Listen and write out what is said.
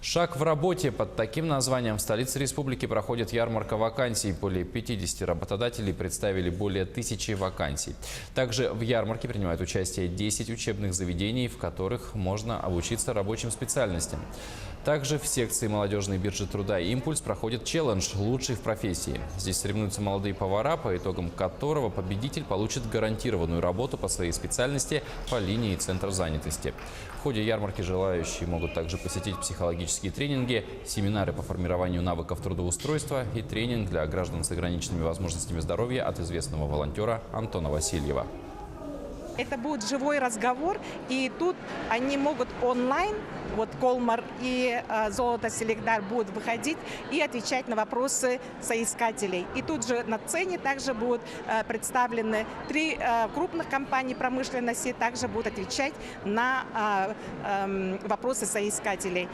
Шаг в работе. Под таким названием в столице республики проходит ярмарка вакансий. Более 50 работодателей представили более 1000 вакансий. Также в ярмарке принимают участие 10 учебных заведений, в которых можно обучиться рабочим специальностям. Также в секции молодежной биржи труда «Импульс» проходит челлендж «Лучший в профессии». Здесь соревнуются молодые повара, по итогам которого победитель получит гарантированную работу по своей специальности по линии Центра занятости. В ходе ярмарки желающие могут также посетить психологические тренинги, семинары по формированию навыков трудоустройства и тренинг для граждан с ограниченными возможностями здоровья от известного волонтера Антона Васильева. Это будет живой разговор, и тут они могут онлайн, вот Колмар и Золото Селегдар будут выходить и отвечать на вопросы соискателей. И тут же на сцене также будут представлены 3 крупных компании промышленности, также будут отвечать на вопросы соискателей.